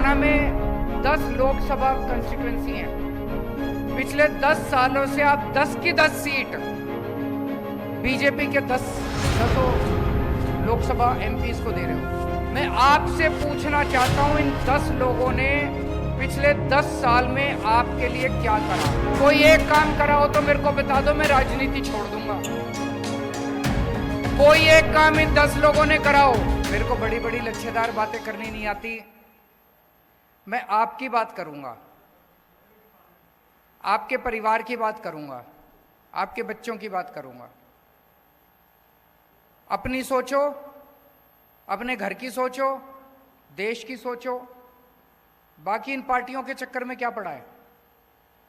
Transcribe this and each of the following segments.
हरियाणा में 10 लोकसभा कंस्टिट्यूएंसी हैं। पिछले 10 सालों से आप 10 की 10 सीट बीजेपी के 10 लोकसभा एमपीज को दे रहे हो। मैं आपसे पूछना चाहता हूं, इन 10 लोगों ने पिछले 10 साल में आपके लिए क्या करा? कोई एक काम करा हो तो मेरे को बता दो, मैं राजनीति छोड़ दूंगा। कोई एक काम इन 10 लोगों ने करा हो। मेरे को बड़ी बड़ी लच्छेदार बातें करनी नहीं आती, मैं आपकी बात करूंगा, आपके परिवार की बात करूंगा, आपके बच्चों की बात करूंगा। अपनी सोचो, अपने घर की सोचो, देश की सोचो। बाकी इन पार्टियों के चक्कर में क्या पड़ा है?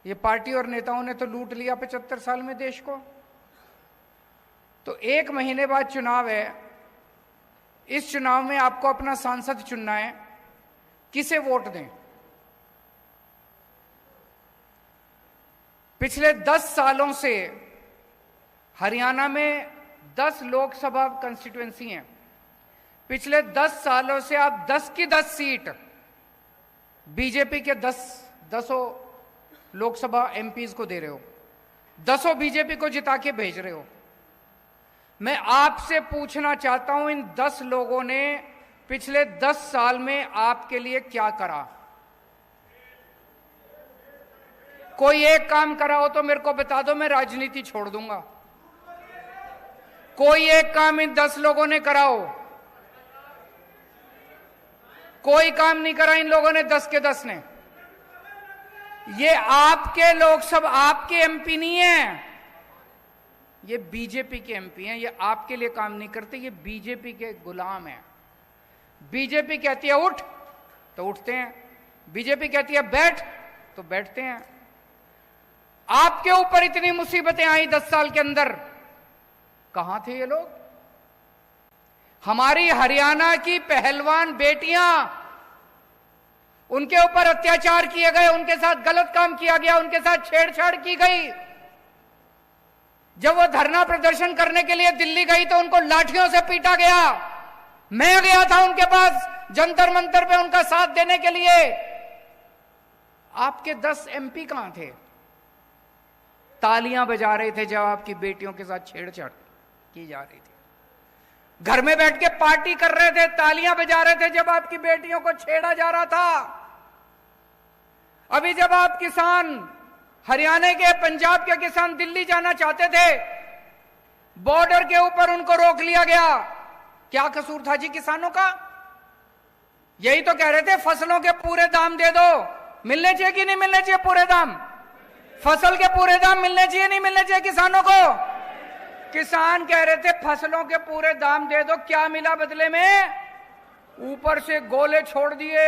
ये पार्टी और नेताओं ने तो लूट लिया 75 साल में देश को। तो 1 महीने बाद चुनाव है, इस चुनाव में आपको अपना सांसद चुनना है, किसे वोट दें? पिछले 10 सालों से हरियाणा में 10 लोकसभा कंस्टिट्यूएंसी हैं। पिछले 10 सालों से आप 10 की 10 सीट बीजेपी के 10 लोकसभा एमपीज को दे रहे हो, 10 बीजेपी को जिता के भेज रहे हो। मैं आपसे पूछना चाहता हूं, इन 10 लोगों ने पिछले 10 साल में आपके लिए क्या करा? कोई एक काम करा हो तो मेरे को बता दो, मैं राजनीति छोड़ दूंगा। कोई एक काम इन 10 लोगों ने करा हो। कोई काम नहीं करा इन लोगों ने, 10 के 10 ने। ये आपके लोकसभा, आपके एमपी नहीं है, ये बीजेपी के एमपी हैं। ये आपके लिए काम नहीं करते, ये बीजेपी के गुलाम हैं। बीजेपी कहती है उठ तो उठते हैं, बीजेपी कहती है बैठ तो बैठते हैं। आपके ऊपर इतनी मुसीबतें आई 10 साल के अंदर, कहां थे ये लोग? हमारी हरियाणा की पहलवान बेटियां, उनके ऊपर अत्याचार किए गए, उनके साथ गलत काम किया गया, उनके साथ छेड़छाड़ की गई। जब वो धरना प्रदर्शन करने के लिए दिल्ली गई तो उनको लाठियों से पीटा गया। मैं गया था उनके पास जंतर मंतर पे उनका साथ देने के लिए। आपके 10 एमपी कहां थे? तालियां बजा रहे थे जब आपकी बेटियों के साथ छेड़छाड़ की जा रही थी। घर में बैठ के पार्टी कर रहे थे, तालियां बजा रहे थे जब आपकी बेटियों को छेड़ा जा रहा था। अभी जब आप किसान, हरियाणा के, पंजाब के किसान दिल्ली जाना चाहते थे, बॉर्डर के ऊपर उनको रोक लिया गया। क्या कसूर था जी किसानों का? यही तो कह रहे थे फसलों के पूरे दाम दे दो। मिलने चाहिए कि नहीं मिलने चाहिए पूरे दाम? फसल के पूरे दाम मिलने चाहिए नहीं मिलने चाहिए किसानों को? किसान कह रहे थे फसलों के पूरे दाम दे दो। क्या मिला बदले में? ऊपर से गोले छोड़ दिए।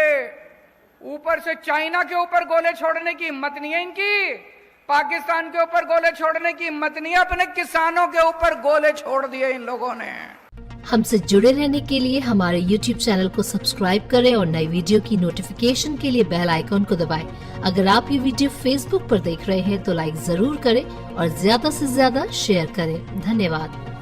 ऊपर से चाइना के ऊपर गोले छोड़ने की हिम्मत नहीं है इनकी, पाकिस्तान के ऊपर गोले छोड़ने की हिम्मत नहीं है, अपने किसानों के ऊपर गोले छोड़ दिए इन लोगों ने। हमसे जुड़े रहने के लिए हमारे YouTube चैनल को सब्सक्राइब करें और नई वीडियो की नोटिफिकेशन के लिए बेल आइकॉन को दबाएं। अगर आप ये वीडियो Facebook पर देख रहे हैं तो लाइक जरूर करें और ज्यादा से ज्यादा शेयर करें। धन्यवाद।